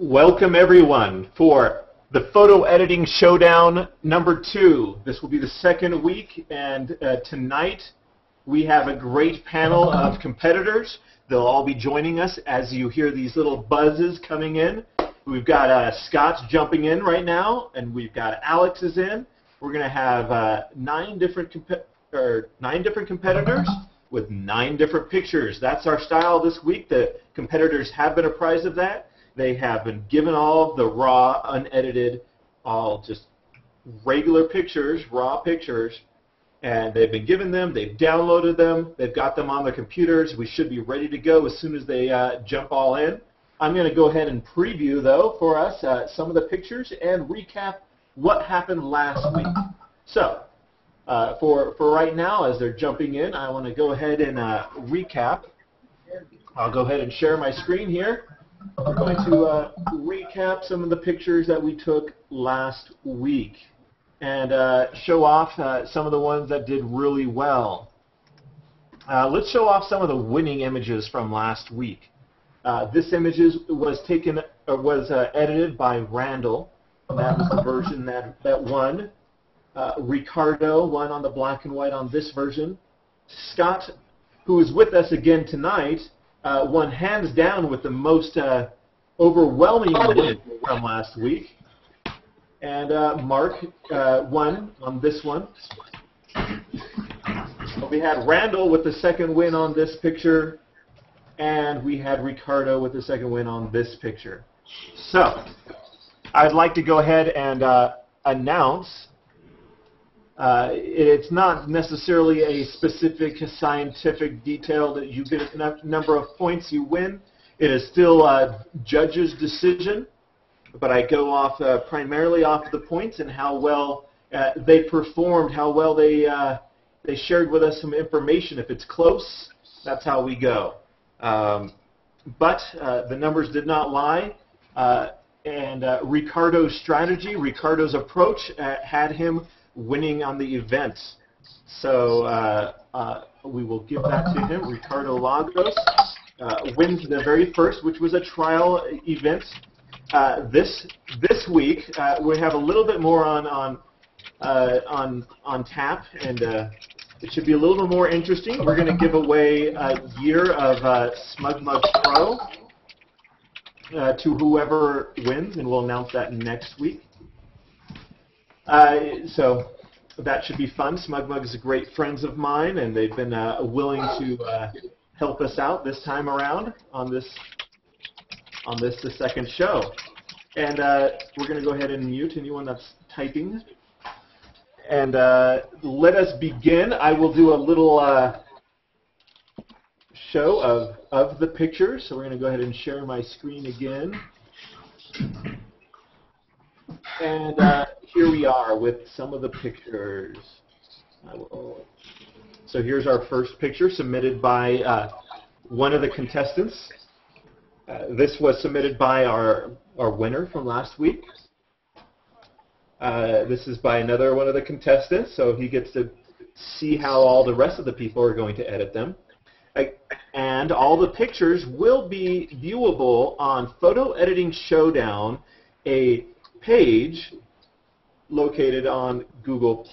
Welcome everyone for the Photo Editing Showdown number 2. This will be the second week, and tonight we have a great panel of competitors. They'll all be joining us as you hear these little buzzes coming in. We've got Scott jumping in right now, and we've got Alex is in. We're going to have 9 different competitors with 9 different pictures. That's our style this week. The competitors have been apprised of that. They have been given all of the raw, unedited, all just regular pictures, raw pictures, and they've been given them, they've downloaded them, they've got them on their computers. We should be ready to go as soon as they jump all in. I'm going to go ahead and preview, though, for us some of the pictures and recap what happened last week. So, for right now, as they're jumping in, I want to go ahead and recap. I'll go ahead and share my screen here. We're going to recap some of the pictures that we took last week and show off some of the ones that did really well. Let's show off some of the winning images from last week. This image was edited by Randall. That was the version that won. Ricardo won on the black and white on this version. Scott, who is with us again tonight, won hands down with the most overwhelming win from last week. And Mark won on this one. We had Randall with the second win on this picture, and we had Ricardo with the second win on this picture. So, I'd like to go ahead and announce it's not necessarily a specific scientific detail that you get enough number of points you win. It is still a judge's decision, but I go off primarily off the points and how well they performed, how well they shared with us some information. If it's close, that's how we go. But the numbers did not lie, and Ricardo's strategy, Ricardo's approach had him winning on the event. So we will give that to him. Ricardo Lagos wins the very first, which was a trial event. This week we have a little bit more on tap, and it should be a little bit more interesting. We're going to give away a year of SmugMug Pro to whoever wins, and we'll announce that next week. So that should be fun. SmugMug is great friends of mine, and they've been willing to help us out this time around on this the second show. And we're going to go ahead and mute anyone that's typing. And let us begin. I will do a little show of the pictures. So we're going to go ahead and share my screen again. And here we are with some of the pictures. So here's our first picture submitted by one of the contestants. This was submitted by our winner from last week. This is by another one of the contestants, so he gets to see how all the rest of the people are going to edit them. And all the pictures will be viewable on Photo Editing Showdown, a page located on Google+.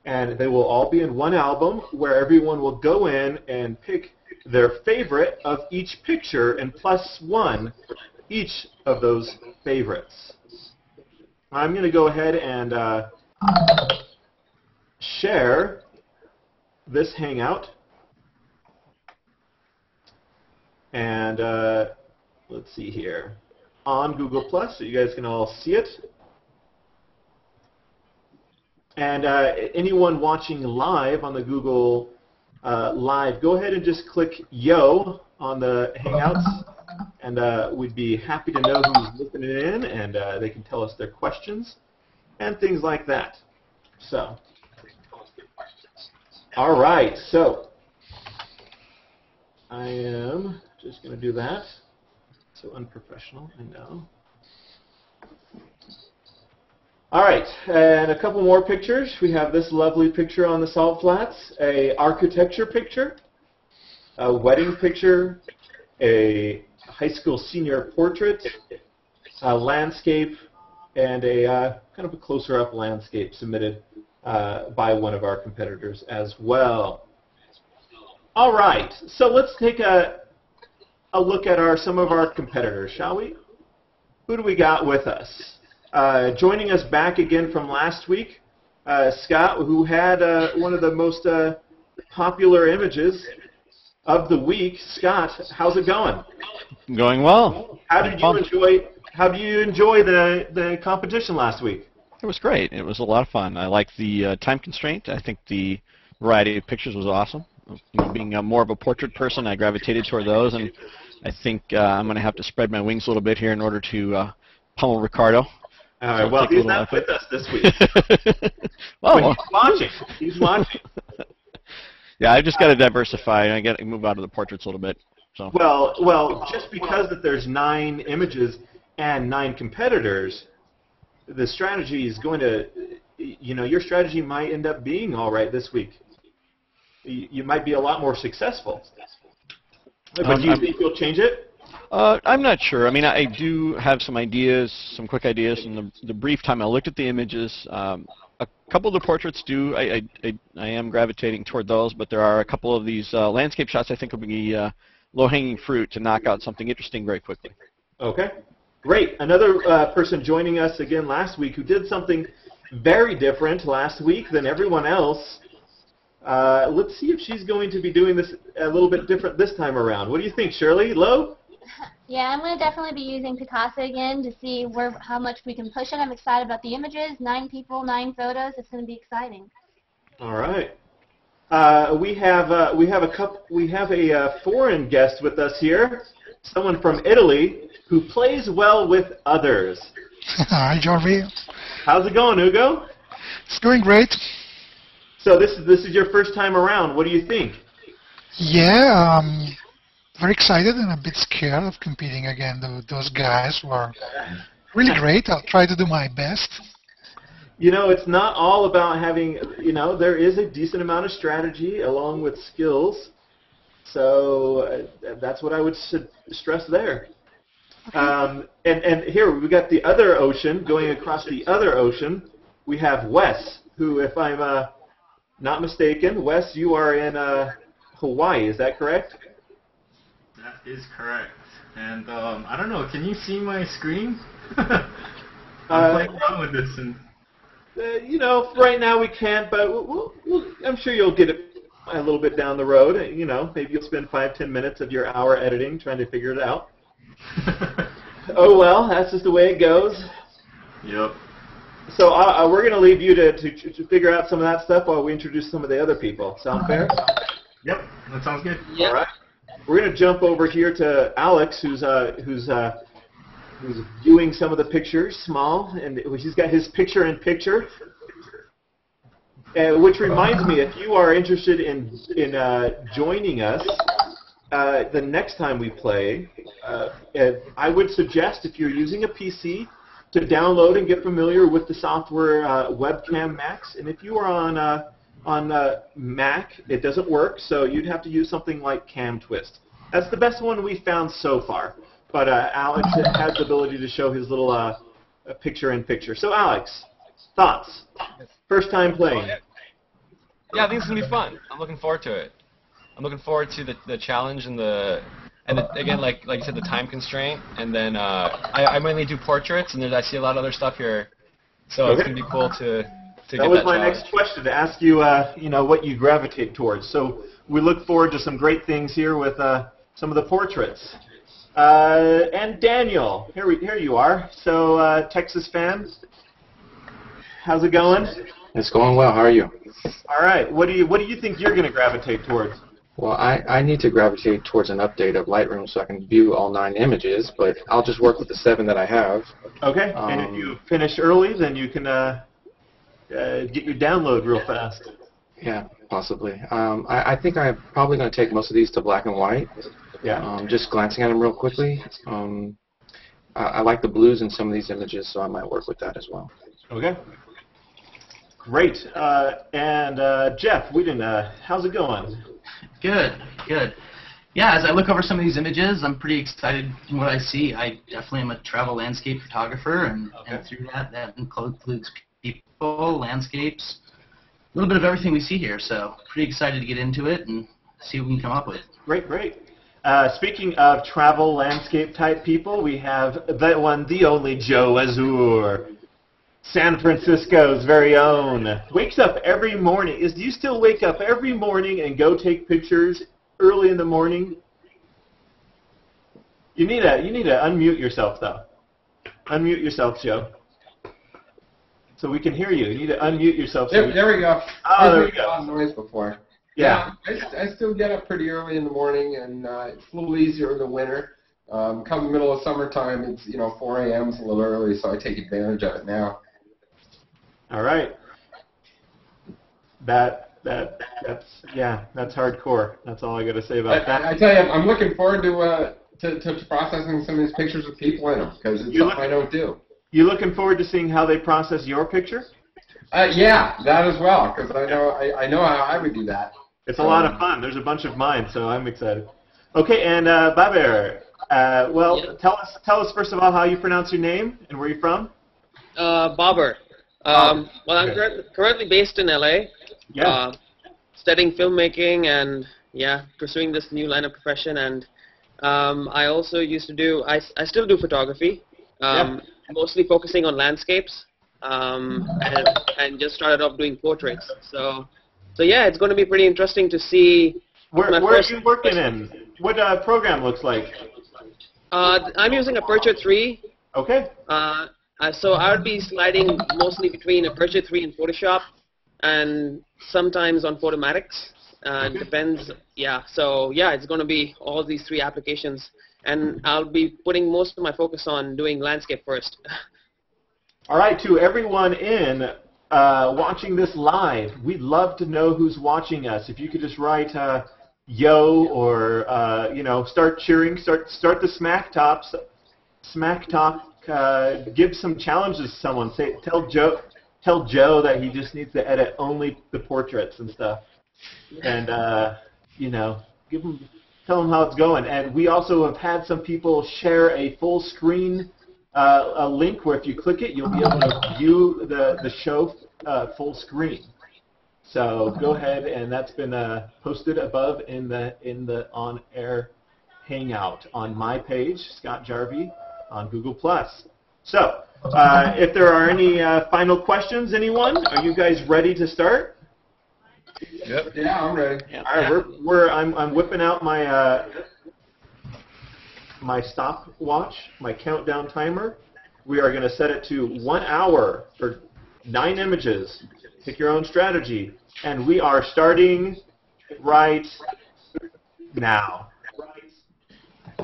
And they will all be in one album where everyone will go in and pick their favorite of each picture and +1 each of those favorites. I'm going to go ahead and share this Hangout. And let's see here. On Google+, so you guys can all see it. And anyone watching live on the Google Live, go ahead and just click Yo on the Hangouts, and we'd be happy to know who's listening in, and they can tell us their questions and things like that. So, all right, so I am just going to do that. So unprofessional, I know. All right, and a couple more pictures. We have this lovely picture on the Salt Flats, a architecture picture, a wedding picture, a high school senior portrait, a landscape, and a kind of a closer-up landscape submitted by one of our competitors as well. All right, so let's take a look at some of our competitors, shall we? Who do we got with us? Joining us back again from last week, Scott, who had one of the most popular images of the week. Scott, how's it going? Going well. How do you enjoy the competition last week? It was great. It was a lot of fun. I liked the time constraint. I think the variety of pictures was awesome. You know, being more of a portrait person, I gravitated toward those, and I think I'm going to have to spread my wings a little bit here in order to pummel Ricardo. So well, he's not with us this week. Well, he's watching. He's watching. Yeah, I just got to diversify. I got to move out of the portraits a little bit. So. Well, just because that there's 9 images and 9 competitors, the strategy is going to, your strategy might end up being all right this week. You might be a lot more successful. But do you think you'll change it? I'm not sure. I mean, I do have some ideas, some quick ideas. In the brief time I looked at the images, a couple of the portraits I am gravitating toward those, but there are a couple of these landscape shots I think will be low-hanging fruit to knock out something interesting very quickly. Okay, great. Another person joining us again last week who did something very different last week than everyone else. Let's see if she's going to be doing this a little bit different this time around. What do you think, Shirley? Lo? Yeah, I'm going to definitely be using Picasa again to see how much we can push it. I'm excited about the images. 9 people, 9 photos. It's going to be exciting. All right. We have a foreign guest with us here, someone from Italy who plays well with others. Hi, Jarvie. How's it going, Ugo? It's going great. So this is your first time around. What do you think? Yeah, very excited and a bit scared of competing again. Those guys were really great. I'll try to do my best. It's not all about having, there is a decent amount of strategy along with skills. So that's what I would stress there. And here we got the other ocean, going across the other ocean. We have Wes, who, if I'm not mistaken, Wes, you are in Hawaii. Is that correct? That is correct. And I don't know. Can you see my screen? I'm playing around with this, and right now we can't, but I'm sure you'll get it a little bit down the road. Maybe you'll spend 5-10 minutes of your hour editing trying to figure it out. Oh well, that's just the way it goes. Yep. So we're going to leave you to figure out some of that stuff while we introduce some of the other people. Sound fair? Yep, that sounds good. Yep. All right. We're going to jump over here to Alex, who's viewing some of the pictures, small, and he's got his picture-in-picture. Which reminds me, if you are interested in joining us the next time we play, I would suggest if you're using a PC to download and get familiar with the software Webcam Max, and if you are on Mac, it doesn't work, so you'd have to use something like CamTwist. That's the best one we found so far. But Alex has the ability to show his little picture-in-picture. So Alex, thoughts? First time playing. Yeah, I think it's going to be fun. I'm looking forward to it. I'm looking forward to the challenge and again, like you said, the time constraint. And then I mainly do portraits, and I see a lot of other stuff here. So It's going to be cool to get that That was my challenge. next question, to ask you, what you gravitate towards. So we look forward to some great things here with some of the portraits. And Daniel, here you are. So Texas fan, how's it going? It's going well. How are you? All right. What do you think you're going to gravitate towards? Well, I need to gravitate towards an update of Lightroom so I can view all 9 images, but I'll just work with the 7 that I have. Okay. And if you finish early, then you can get your download real fast. Yeah, possibly. I think I'm probably going to take most of these to black and white. Yeah. Just glancing at them real quickly. I like the blues in some of these images, so I might work with that as well. Okay. Great. And Geoff Ridenour, how's it going? Good, good. Yeah, as I look over some of these images, I'm pretty excited in what I see. I definitely am a travel landscape photographer, and through that includes people, landscapes, a little bit of everything we see here. So pretty excited to get into it and see what we can come up with. Great, great. Speaking of travel landscape type people, we have the one, the only Joe Azure, San Francisco's very own. Wakes up every morning. Do you still wake up every morning and go take pictures early in the morning? You need to unmute yourself though. Unmute yourself, Joe. So we can hear you. You need to unmute yourself. So there we go. Oh, there we go. A lot of noise before. Yeah. I still get up pretty early in the morning, and it's a little easier in the winter. Come the middle of summertime, it's 4 a.m. is a little early, so I take advantage of it now. All right. That's hardcore. That's all I got to say about that. I tell you, I'm looking forward to processing some of these pictures with people in them, because it's something I don't do. You looking forward to seeing how they process your picture? Yeah, that as well, because I know how I would do that. It's a lot of fun. There's a bunch of mine, so I'm excited. Okay, and Baber, tell us first of all how you pronounce your name and where you're from. Baber. Well, I'm currently based in LA. Yeah. Studying filmmaking and pursuing this new line of profession. And I also used to do. I still do photography. Mostly focusing on landscapes. And just started off doing portraits. So yeah, it's going to be pretty interesting to see. Where are you working in? What program looks like? I'm using Aperture 3. Okay. So I would be sliding mostly between Aperture 3 and Photoshop, and sometimes on Photomatics. Okay. Depends. Yeah. So yeah, it's going to be all these 3 applications, and I'll be putting most of my focus on doing landscape first. All right, to everyone watching this live, we'd love to know who's watching us. If you could just write yo or start cheering, start the smack talk. Give some challenges to someone. Tell Joe that he just needs to edit only the portraits and stuff, and tell him how it's going. And we also have had some people share a full screen. A link where if you click it, you'll be able to view the show full screen. So go ahead, and that's been posted above in the on-air Hangout on my page, Scott Jarvie, on Google+. So if there are any final questions, anyone, are you guys ready to start? Yep. Yeah, I'm ready. All right, I'm whipping out my my stopwatch, my countdown timer. We are going to set it to 1 hour for 9 images. Pick your own strategy. And we are starting right now.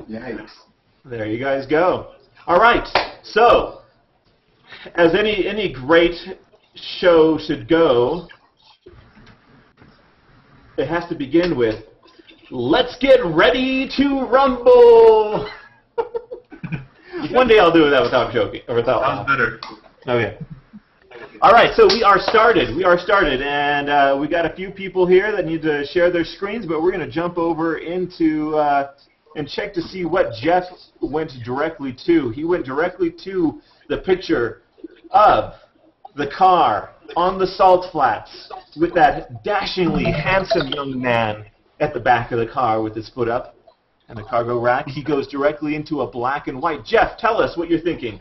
Yikes. There you guys go. All right. So, as any great show should go, it has to begin with, let's get ready to rumble. One day I'll do that without joking or without laughing. Better. Okay. All right, so we are started, and we got a few people here that need to share their screens, but we're going to jump over into and check to see what Geoff went directly to. He went directly to the picture of the car on the salt flats with that dashingly handsome young man at the back of the car with his foot up and the cargo rack. He goes directly into a black and white. Geoff, tell us what you're thinking.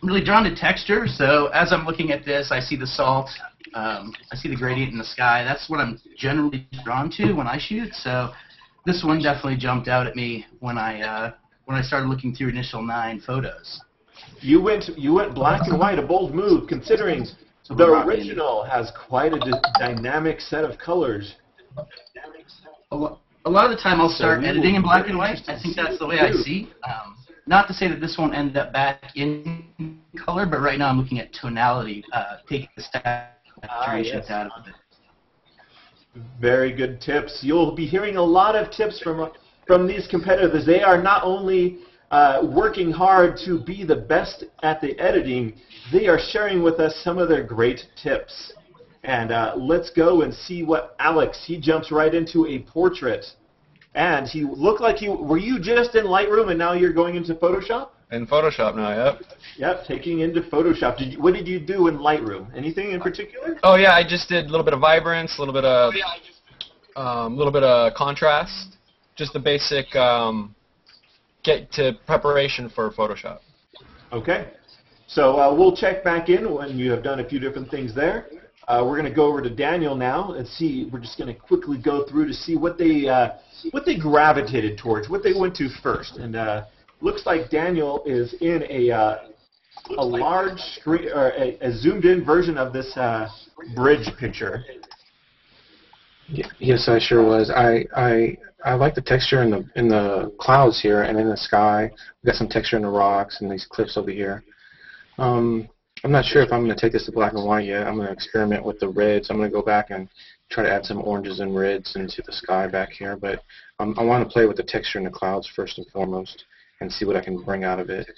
I'm really drawn to texture, so as I'm looking at this, I see the salt, I see the gradient in the sky. That's what I'm generally drawn to when I shoot, so this one definitely jumped out at me when I started looking through initial 9 photos. You went black and white, a bold move, considering the original has quite a dynamic set of colors. A lot of the time I'll start editing in black and white. I think that's the way I see. Not to say that this won't end up back in color, but right now I'm looking at tonality, taking the saturations out of it. Very good tips. You'll be hearing a lot of tips from these competitors. They are not only working hard to be the best at the editing, they are sharing with us some of their great tips. And let's go and see what Alex, he jumps right into a portrait. And he looked like were you just in Lightroom and now you're going into Photoshop? In Photoshop now, yep. Yep, taking into Photoshop. What did you do in Lightroom? Anything in particular? Oh yeah, I just did a little bit of vibrance, a little bit of contrast, just the basic get to preparation for Photoshop. Okay. So we'll check back in when you have done a few different things there. We're going to go over to Daniel now and see. We're just going to quickly go through to see what they gravitated towards, what they went to first. And looks like Daniel is in a large screen or a zoomed-in version of this bridge picture. Yes, I sure was. I like the texture in the clouds here and in the sky. We've got some texture in the rocks and these cliffs over here. I'm not sure if I'm going to take this to black and white yet. I'm going to experiment with the reds. I'm going to go back and try to add some oranges and reds into the sky back here. But I want to play with the texture in the clouds first and foremost and see what I can bring out of it.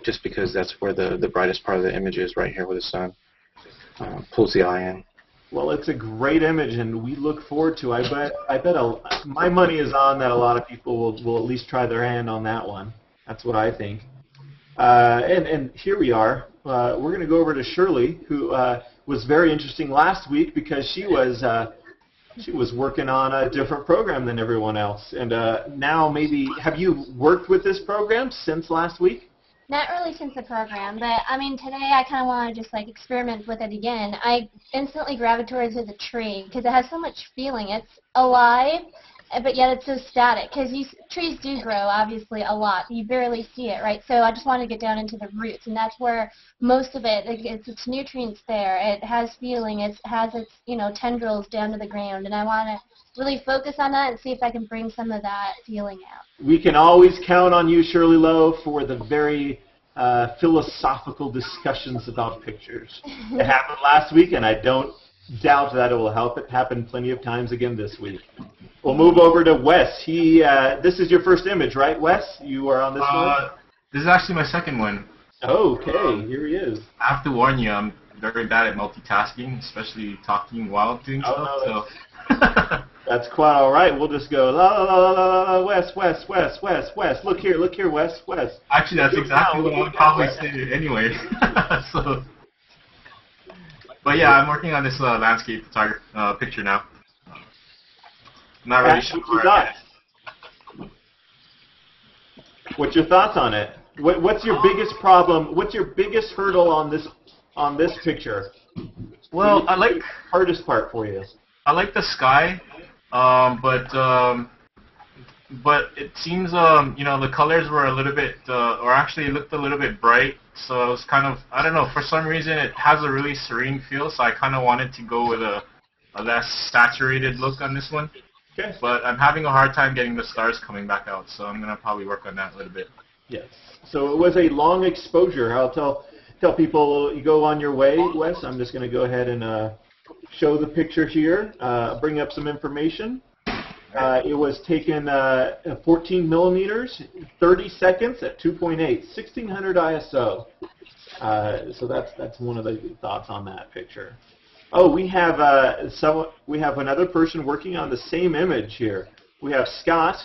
Just because that's where the brightest part of the image is, right here where the sun pulls the eye in. Well, it's a great image, and we look forward to. I bet my money is on that. A lot of people will at least try their hand on that one. That's what I think. And here we are. We're going to go over to Shirley, who was very interesting last week because she was working on a different program than everyone else. And now maybe have you worked with this program since last week? Not really since the program, but I mean today I kind of want to just like experiment with it again. I instantly gravitated to the tree because it has so much feeling. It's alive, but yet it's so static because trees do grow obviously a lot. You barely see it, right? So I just want to get down into the roots, and that's where most of it, its nutrients there. It has feeling. It has its tendrils down to the ground, and I want to really focus on that and see if I can bring some of that feeling out. We can always count on you, Shirley Lowe, for the very philosophical discussions about pictures. It happened last week, and I don't doubt that it will help. It happened plenty of times again this week. We'll move over to Wes. This is your first image, right, Wes? You are on this one? This is actually my second one. Okay, here he is. I have to warn you, I'm very bad at multitasking, especially talking while doing stuff. No, that's quite all right. We'll just go la la la la la Wes. Look here, Wes. Actually, that's exactly what I would probably say anyway. But yeah, I'm working on this landscape picture now. I'm not really sure. What's your thoughts on it? What's your biggest problem? What's your biggest hurdle on this picture? Well, I like hardest part for you. I like the sky, but it seems the colors were a little bit, or actually it looked a little bit bright. So it was kind of, I don't know, for some reason it has a really serene feel. So I kind of wanted to go with a less saturated look on this one. Okay. But I'm having a hard time getting the stars coming back out, so I'm gonna probably work on that a little bit. Yes. So it was a long exposure. I'll tell people you go on your way, Wes. I'm just gonna go ahead and show the picture here, bring up some information. It was taken 14 millimeters, 30 seconds at 2.8, 1600 ISO. So that's one of the thoughts on that picture. Oh, we have another person working on the same image here. We have Scott,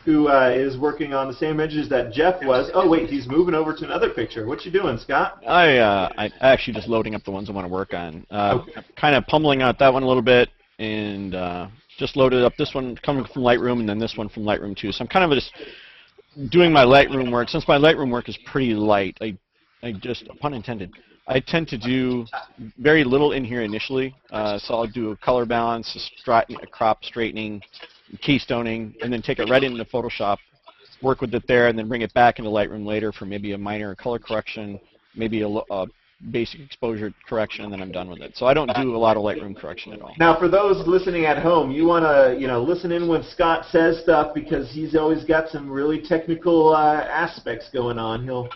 who is working on the same images that Geoff was. Oh wait, he's moving over to another picture. What you doing, Scott? I actually just loading up the ones I want to work on. Okay. I'm kind of pummeling out that one a little bit, and just loaded up this one coming from Lightroom, and then this one from Lightroom too. So I'm kind of just doing my Lightroom work. Since my Lightroom work is pretty light, I just, pun intended, I tend to do very little in here initially. So I'll do a color balance, a crop straightening, keystoning, and then take it right into Photoshop, work with it there, and then bring it back into Lightroom later for maybe a minor color correction, maybe a basic exposure correction, and then I'm done with it. So I don't do a lot of Lightroom correction at all. Now, for those listening at home, you want to listen in when Scott says stuff because he's always got some really technical aspects going on.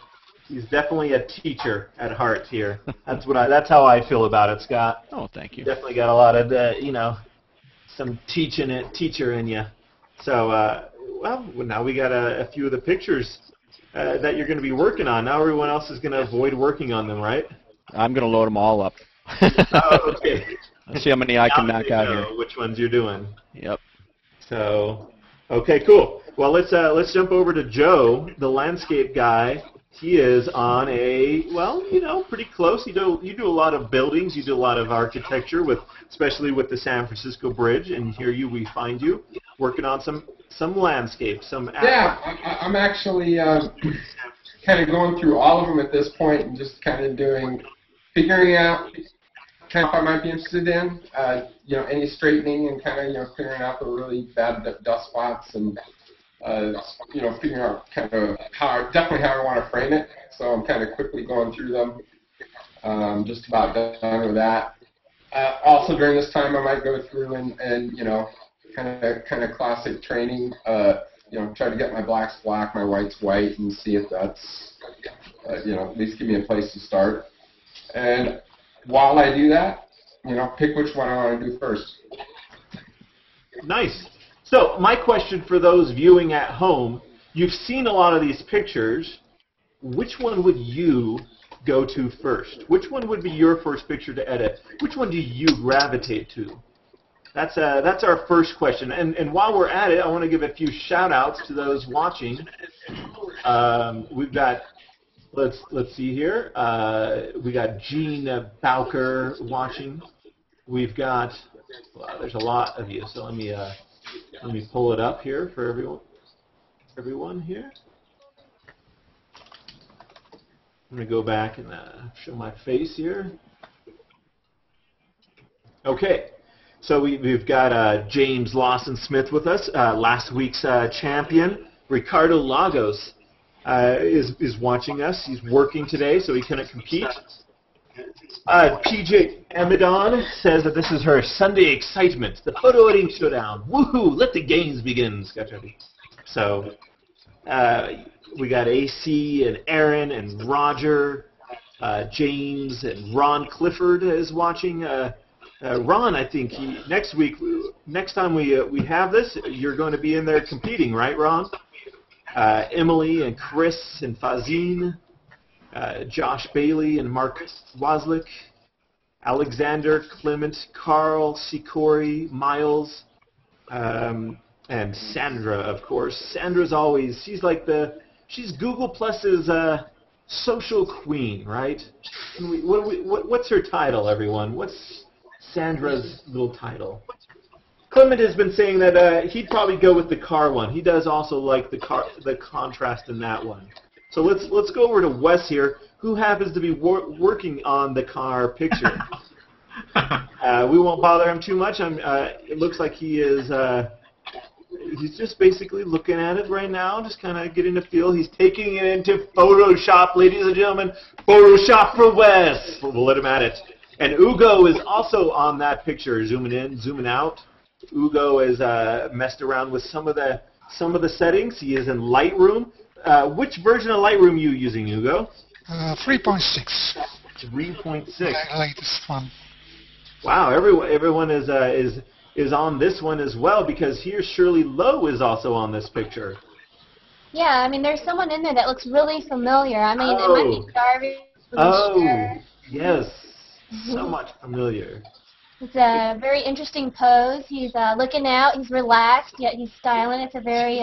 He's definitely a teacher at heart here. That's how I feel about it, Scott. Oh, thank you. Definitely got a lot of some teacher in you. So, well, now we got a few of the pictures that you're going to be working on. Now everyone else is going to avoid working on them, right? I'm going to load them all up. Oh, okay. Let's see how many I can knock out here. Which ones you're doing. Yep. So, okay, cool. Well, let's jump over to Joe, the landscape guy. He is on a, well, you know, pretty close. You do a lot of buildings. You do a lot of architecture, especially with the San Francisco Bridge. And here we find you working on some landscape, some. Yeah, I'm actually kind of going through all of them at this point and just kind of figuring out kind of what I might be interested in. You know, any straightening and kind of, you know, clearing out the really bad dust spots and. You know, figuring out kind of definitely how I want to frame it. So I'm kind of quickly going through them. Just about done with that. Also during this time, I might go through and you know, kind of classic training. You know, try to get my blacks black, my whites white, and see if that's you know, at least give me a place to start. And while I do that, you know, pick which one I want to do first. Nice. So my question for those viewing at home, you've seen a lot of these pictures. Which one would you go to first? Which one would be your first picture to edit? Which one do you gravitate to? That's our first question. And while we're at it, I want to give a few shout-outs to those watching. We've got, let's see here. We got Gene Bowker watching. We've got, well, there's a lot of you, so let me pull it up here for everyone here. I'm going to go back and show my face here. Okay, so we've got James Lawson-Smith with us, last week's champion. Ricardo Lagos is watching us. He's working today, so he couldn't compete. PJ Amidon says that this is her Sunday excitement, the Photo Editing Showdown. Woohoo! Let the games begin, Scott Jarvie. So we got AC and Aaron and Roger, James and Ron Clifford is watching. Ron, I think next time we have this, you're going to be in there competing, right, Ron? Emily and Chris and Fazine. Josh Bailey and Mark Waslick, Alexander, Clement, Carl, Sikori, Miles, and Sandra, of course. Sandra's always, she's Google Plus's social queen, right? What's her title, everyone? What's Sandra's little title? Clement has been saying that he'd probably go with the car one. He does also like the contrast in that one. So let's go over to Wes here, who happens to be working on the car picture. We won't bother him too much. It looks like he's just basically looking at it right now, just kind of getting a feel. He's taking it into Photoshop, ladies and gentlemen. Photoshop for Wes. We'll let him at it. And Ugo is also on that picture, zooming in, zooming out. Ugo is messed around with some of the settings. He is in Lightroom. Which version of Lightroom are you using, Ugo? 3.6. 3.6. Latest one. Wow, everyone is on this one as well, because here Shirley Lowe is also on this picture. Yeah, I mean, there's someone in there that looks really familiar. I mean, it might be Jarvie. Oh, yes, so much familiar. It's a very interesting pose. He's looking out. He's relaxed, yet he's styling. It's a very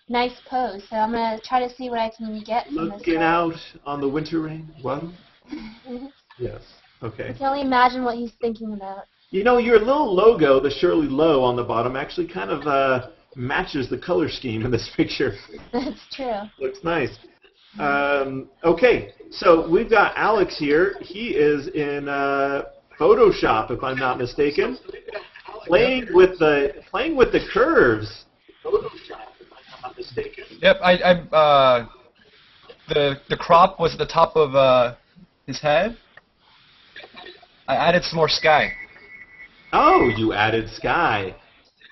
nice pose. So I'm going to try to see what I can get from this. Looking out on the winter rain. What? Yes. Okay. I can only imagine what he's thinking about. You know, your little logo, the Shirley Lowe on the bottom, actually kind of matches the color scheme in this picture. That's true. Looks nice. Okay, so we've got Alex here. He is in Photoshop, if I'm not mistaken, playing with the curves. Photoshop, if I'm not mistaken. Yep, the crop was at the top of his head. I added some more sky. Oh, you added sky.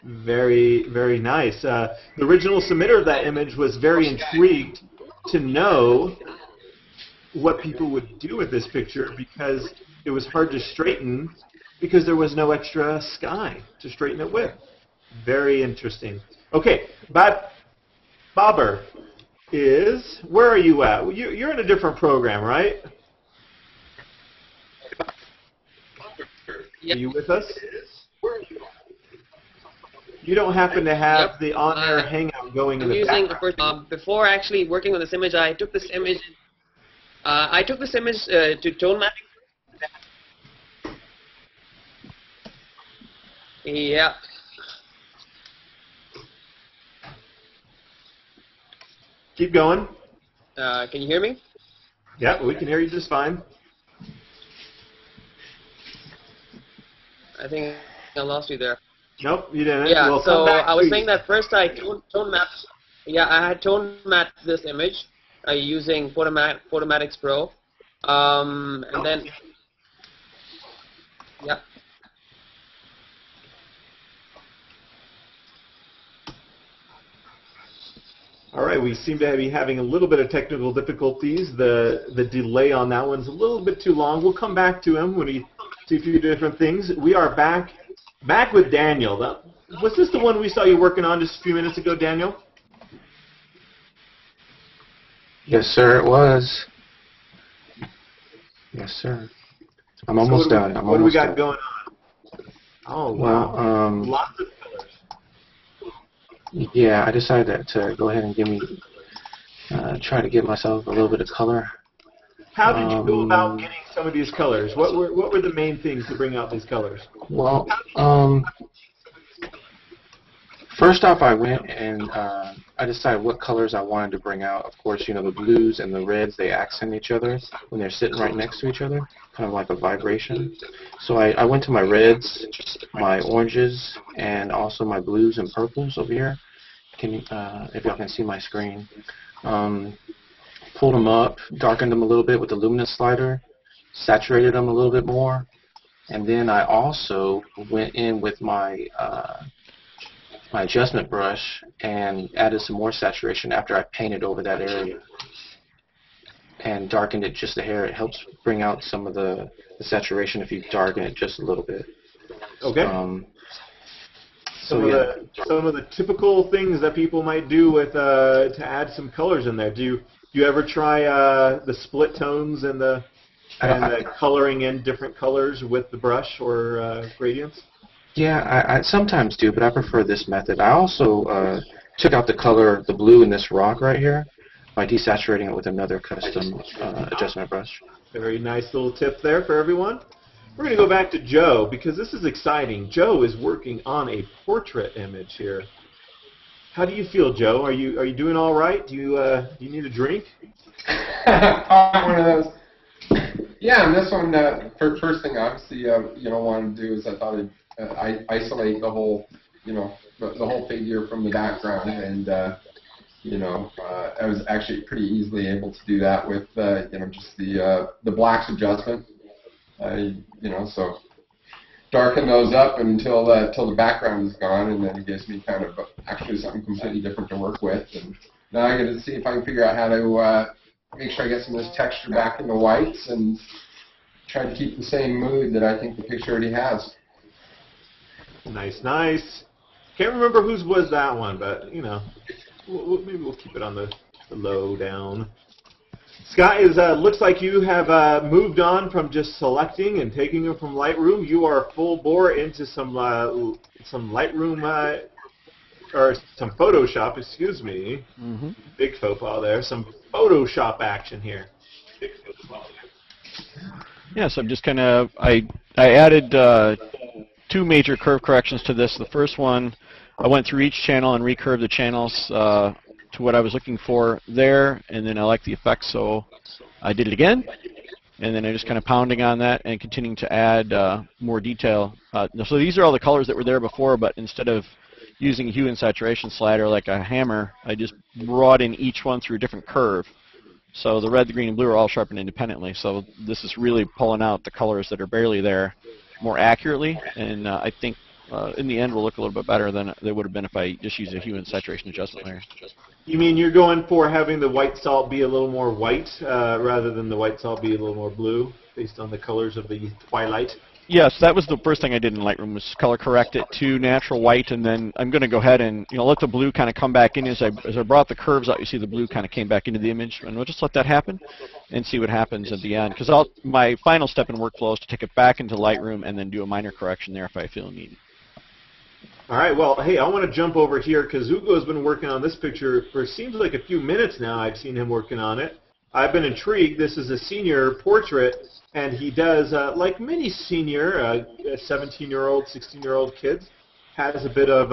Very, very nice. The original submitter of that image was very intrigued to know what people would do with this picture, because it was hard to straighten because there was no extra sky to straighten it with. Very interesting. Okay, but Bobber is, where are you at? You're in a different program, right? Are you with us? You don't happen to have Yep. the on-air Hangout going in I'm the using background? before actually working on this image. I took this image. To tone mapping. Yeah. Keep going. Can you hear me? Yeah, we can hear you just fine. I think I lost you there. Nope, you didn't. Yeah, Well, so come back, I was please. saying that first I tone mapped. Yeah, I had tone mapped this image using Photomatics Pro, and then yeah. All right, we seem to be having a little bit of technical difficulties. The delay on that one's a little bit too long. We'll come back to him when we see a few different things. We are back with Daniel. Was this the one we saw you working on just a few minutes ago, Daniel? Yes, sir, it was. Yes, sir. I'm almost done. What do we got going on? Oh, wow. Well, lots of colors. yeah, I decided to go ahead and try to give myself a little bit of color. How did you go about getting some of these colors? What were the main things to bring out these colors? Well, first off, I went and I decided what colors I wanted to bring out. Of course, you know, the blues and the reds, they accent each other when they're sitting right next to each other, kind of like a vibration. So I went to my reds, my oranges, and also my blues and purples over here. Can you, if y'all can see my screen. Pulled them up, darkened them a little bit with the luminance slider, saturated them a little bit more, and then I also went in with my my adjustment brush and added some more saturation after I painted over that area and darkened it just a hair. It helps bring out some of the saturation if you darken it just a little bit. Okay. So yeah. Some of the typical things that people might do with to add some colors in there. Do you ever try the split tones and the coloring in different colors with the brush or gradients? Yeah, I sometimes do, but I prefer this method. I also took out the blue in this rock right here by desaturating it with another custom adjustment brush. Very nice little tip there for everyone. We're going to go back to Joe because this is exciting. Joe is working on a portrait image here. How do you feel, Joe? Are you doing all right? Do you need a drink? One of those. Yeah, and this one, first thing obviously wanted to do is I thought I'd isolate the whole, the whole figure from the background, and I was actually pretty easily able to do that with just the blacks adjustment. So darken those up until the background is gone, and then it gives me kind of actually something completely different to work with. And now I got to see if I can figure out how to make sure I get some of this texture back in the whites and try to keep the same mood that I think the picture already has. Nice, nice. Can't remember whose was that one, but maybe we'll keep it on the low down. Scott, looks like you have moved on from just selecting and taking them from Lightroom. You are full bore into some Lightroom or some Photoshop. Excuse me. Mm-hmm. Big faux pas there. Some Photoshop action here. Yes, I'm just kind of I added two major curve corrections to this. The first one, I went through each channel and recurved the channels to what I was looking for there, and then I like the effects, so I did it again, and then I just kind of pounding on that and continuing to add more detail. So these are all the colors that were there before, but instead of using a hue and saturation slider like a hammer, I just brought in each one through a different curve. So the red, the green, and blue are all sharpened independently, so this is really pulling out the colors that are barely there more accurately, and I think in the end will look a little bit better than they would have been if I just used a hue and saturation adjustment layer. You mean you're going for having the white salt be a little more white rather than the white salt be a little more blue based on the colors of the twilight? Yes, that was the first thing I did in Lightroom was color correct it to natural white, and then I'm going to go ahead and let the blue kind of come back in as I brought the curves out. You see the blue kind of came back into the image, and we'll just let that happen and see what happens at the end. Because my final step in workflow is to take it back into Lightroom and then do a minor correction there if I feel needed. All right, well, hey, I want to jump over here because Ugo's been working on this picture for seems like a few minutes now. I've seen him working on it. I've been intrigued. This is a senior portrait, and he does, like many senior, 17-year-old, 16-year-old kids, has a bit of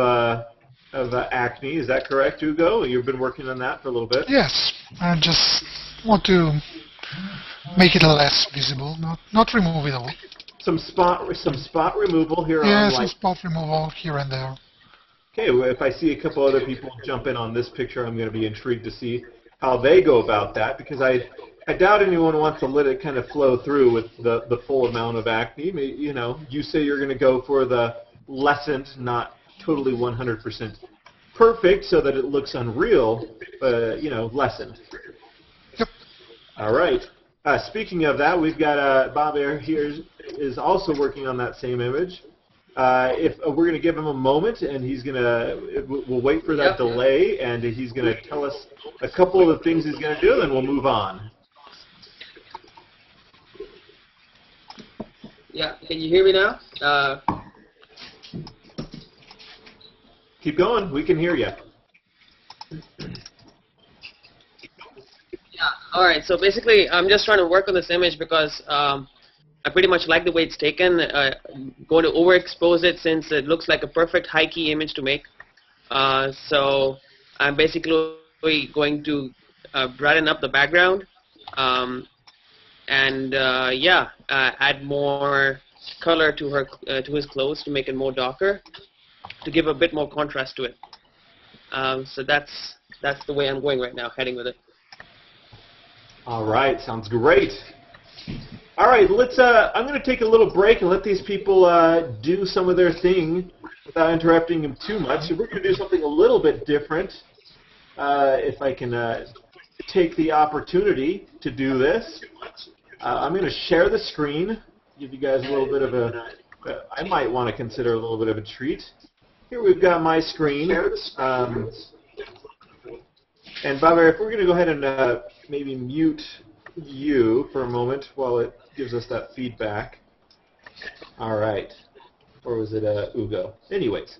acne. Is that correct, Ugo? You've been working on that for a little bit? Yes, I just want to make it less visible, not remove it all. Some spot removal here on Yeah, light. some spot removal here and there. Okay, well, if I see a couple other people jump in on this picture, I'm going to be intrigued to see how they go about that, because I doubt anyone wants to let it kind of flow through with the full amount of acne. You know, you say you're going to go for the lessened, not totally 100% perfect, so that it looks unreal, but you know, lessened. Yep. All right. Speaking of that, we've got Bob here is also working on that same image. If we're going to give him a moment, and we'll wait for that delay, and he's going to tell us a couple of the things he's going to do, and we'll move on. Yeah, can you hear me now? Keep going. We can hear you. Yeah, all right. So basically, I'm just trying to work on this image because I pretty much like the way it's taken. Going to overexpose it since it looks like a perfect high key image to make. So I'm basically going to brighten up the background and add more color to his clothes to make it more darker, to give a bit more contrast to it. So that's the way I'm going right now, heading with it. All right, sounds great. All right, let's. I'm going to take a little break and let these people do some of their thing without interrupting them too much. So we're going to do something a little bit different. If I can take the opportunity to do this, I'm going to share the screen, give you guys a little bit of a. I might want to consider a little bit of a treat. Here we've got my screen. And Bobby, if we're going to go ahead and maybe mute you for a moment while it gives us that feedback. All right. Or was it Ugo? Anyways,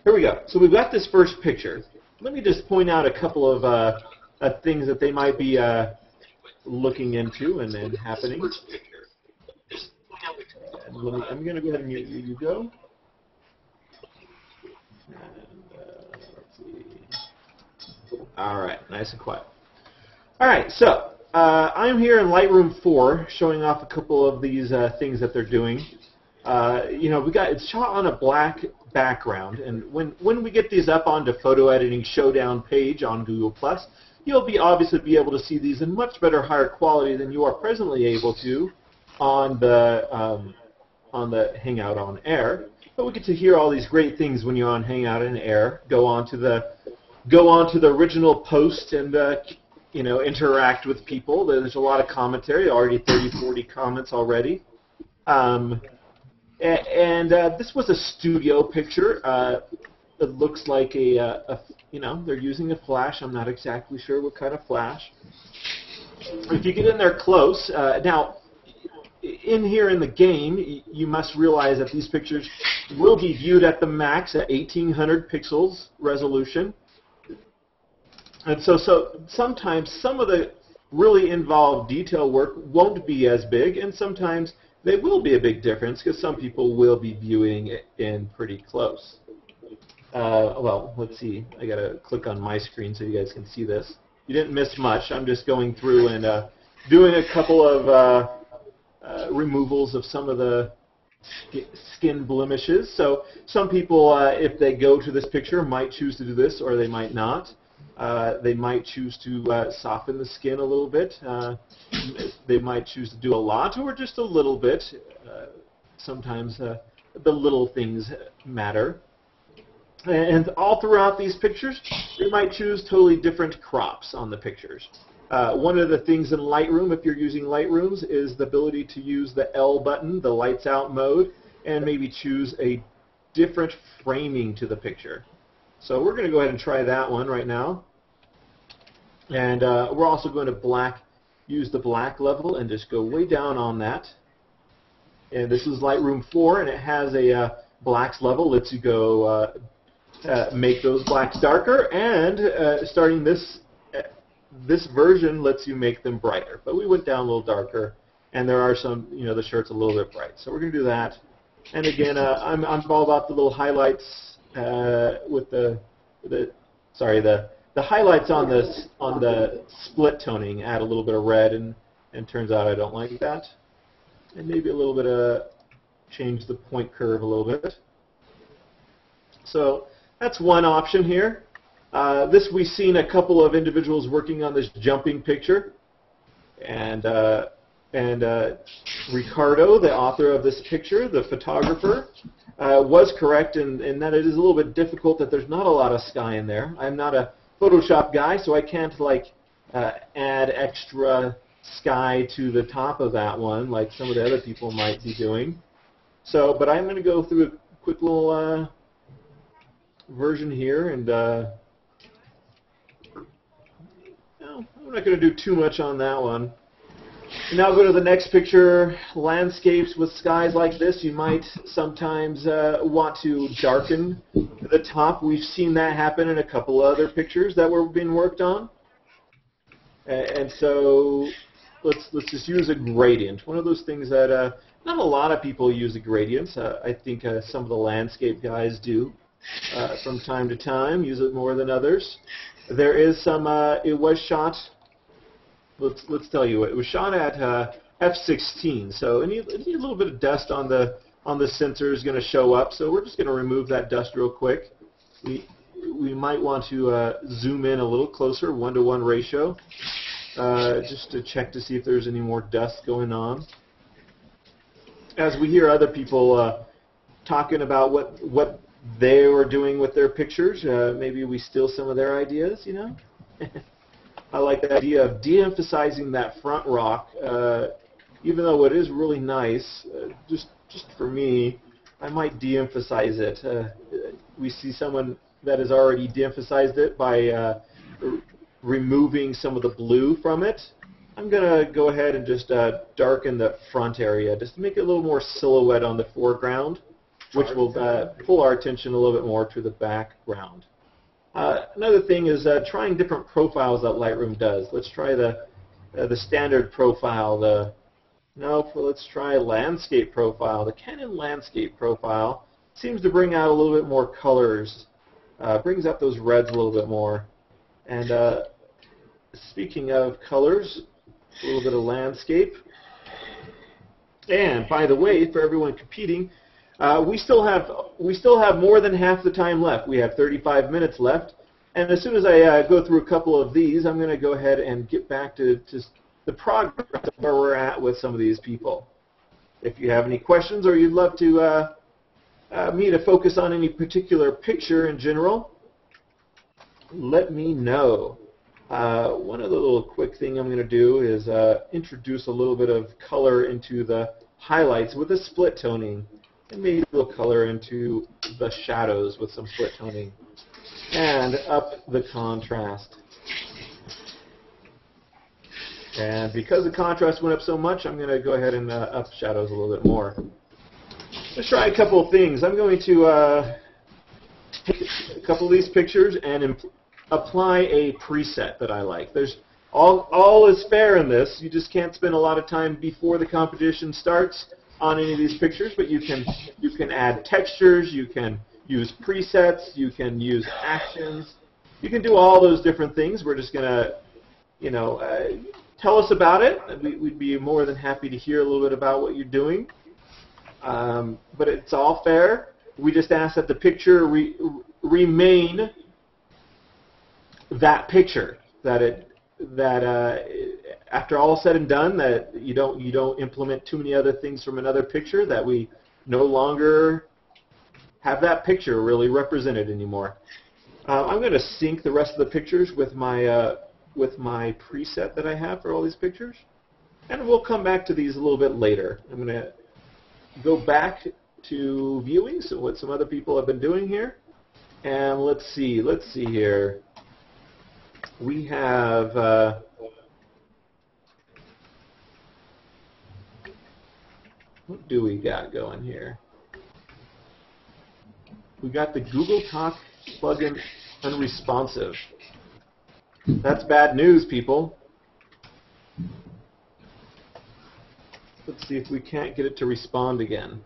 here we go. So we've got this first picture. Let me just point out a couple of things that they might be looking into and happening. And I'm going to go ahead and mute you, Ugo. Let's see. All right, nice and quiet. All right, so I'm here in Lightroom 4 showing off a couple of these things that they're doing. You know, it's shot on a black background, and when we get these up onto Photo Editing Showdown page on Google+, you'll obviously be able to see these in much better, higher quality than you are presently able to on the Hangout on Air. But we get to hear all these great things when you're on Hangout on Air. Go on to the original post and you know, interact with people. There's a lot of commentary, already 30, 40 comments already. And this was a studio picture. It looks like you know, they're using a flash. I'm not exactly sure what kind of flash. If you get in there close, now, in here in the game, you must realize that these pictures will be viewed at the max at 1800 pixels resolution. And so sometimes some of the really involved detail work won't be as big, and sometimes they will be a big difference because some people will be viewing it in pretty close. Well, let's see. I got to click on my screen so you guys can see this. You didn't miss much. I'm just going through and doing a couple of removals of some of the skin blemishes. So some people, if they go to this picture, might choose to do this, or they might not. They might choose to soften the skin a little bit. They might choose to do a lot or just a little bit. Sometimes the little things matter. And all throughout these pictures, they might choose totally different crops on the pictures. One of the things in Lightroom, if you're using Lightrooms, is the ability to use the L button, the lights out mode, and maybe choose a different framing to the picture. So we're going to go ahead and try that one right now. And we're also going to use the black level and just go way down on that. And this is Lightroom 4, and it has a blacks level, lets you go make those blacks darker, and starting this version lets you make them brighter. But we went down a little darker, and there are some, the shirt's a little bit bright. So we're going to do that. And again, I'm all about the little highlights with the highlights on the split toning. Add a little bit of red, and turns out I don't like that. And maybe a little bit of change the point curve a little bit. So that's one option here. This we've seen a couple of individuals working on this jumping picture, and Ricardo, the author of this picture, the photographer, was correct in that it is a little bit difficult that there's not a lot of sky in there. I'm not a Photoshop guy, so I can't add extra sky to the top of that one like some of the other people might be doing. So, but I'm going to go through a quick little version here, and no, I'm not going to do too much on that one. And now go to the next picture. Landscapes with skies like this, you might sometimes want to darken the top. We've seen that happen in a couple other pictures that were being worked on. And so let's just use a gradient. One of those things that not a lot of people use a gradient. I think some of the landscape guys do from time to time, use it more than others. There is some, it was shot, let's tell you, it was shot at f/16, so any a little bit of dust on the sensor is going to show up, so we're just going to remove that dust real quick. We might want to zoom in a little closer, 1-to-1 ratio, just to check to see if there's any more dust going on. As we hear other people talking about what they were doing with their pictures, maybe we steal some of their ideas, I like the idea of de-emphasizing that front rock, even though it is really nice, just for me, I might de-emphasize it. We see someone that has already de-emphasized it by removing some of the blue from it. I'm going to go ahead and just darken the front area, just to make it a little more silhouette on the foreground, which will pull our attention a little bit more to the background. Another thing is trying different profiles that Lightroom does. Let's try the standard profile. Let's try landscape profile. The Canon landscape profile seems to bring out a little bit more colors, brings up those reds a little bit more. And speaking of colors, a little bit of landscape. And by the way, for everyone competing, we still have more than half the time left. We have 35 minutes left, and as soon as I go through a couple of these, I'm going to go ahead and get back to the progress of where we're at with some of these people. If you have any questions or you'd love to me to focus on any particular picture in general, let me know. One other little quick thing I'm going to do is introduce a little bit of color into the highlights with a split toning. And maybe a little color into the shadows with some split toning. And up the contrast. And because the contrast went up so much, I'm going to go ahead and up shadows a little bit more. Let's try a couple of things. I'm going to take a couple of these pictures and apply a preset that I like. There's all is fair in this. You just can't spend a lot of time before the competition starts on any of these pictures, but you can add textures, you can use presets, you can use actions, you can do all those different things. We're just gonna, tell us about it. We'd be more than happy to hear a little bit about what you're doing. But it's all fair. We just ask that the picture remain that picture, that after all said and done, that you don't implement too many other things from another picture, that we no longer have that picture really represented anymore. I'm going to sync the rest of the pictures with my preset that I have for all these pictures, and we'll come back to these a little bit later. I'm going to go back to viewing what some other people have been doing here, and let's see here. We have what do we got going here? We got the Google Talk plugin unresponsive. That's bad news, people. Let's see if we can't get it to respond again.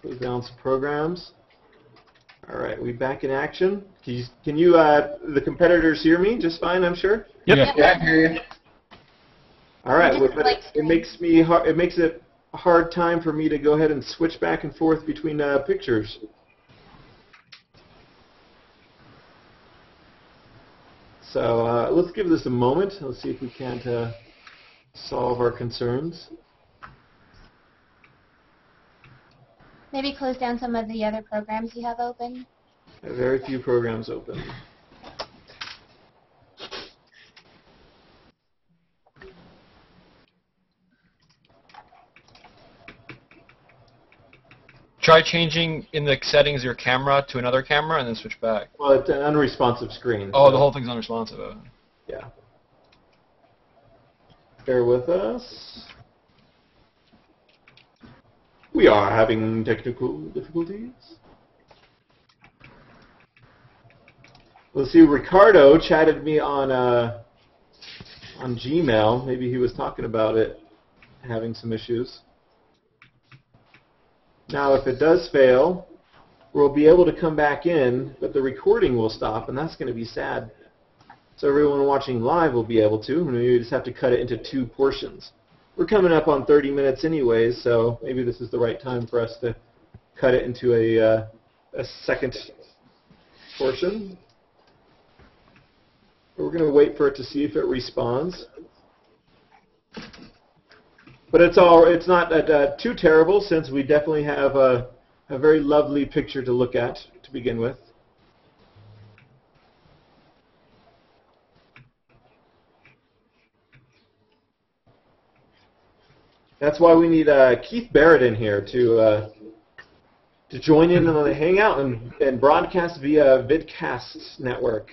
Close down some programs. All right, we back in action. Can you the competitors hear me just fine, I'm sure? Yep. Yeah, I hear you. All right, well, but it makes it a hard time for me to go ahead and switch back and forth between pictures. So let's give this a moment. Let's see if we can't solve our concerns. Maybe close down some of the other programs you have open. Very few programs open. Try changing in the settings your camera to another camera and then switch back. Well, it's an unresponsive screen. Oh, so the whole thing's unresponsive. yeah. Bear with us. We are having technical difficulties. Let's see, Ricardo chatted me on Gmail. Maybe he was talking about it, having some issues. Now, if it does fail, we'll be able to come back in, but the recording will stop, and that's going to be sad. So everyone watching live will be able to, and we just have to cut it into 2 portions. We're coming up on 30 minutes anyways, so maybe this is the right time for us to cut it into a second portion. We're going to wait for it to see if it responds. But it's not too terrible, since we definitely have a very lovely picture to look at to begin with. That's why we need Keith Barrett in here to join in on the Hangout and broadcast via Vidcast network.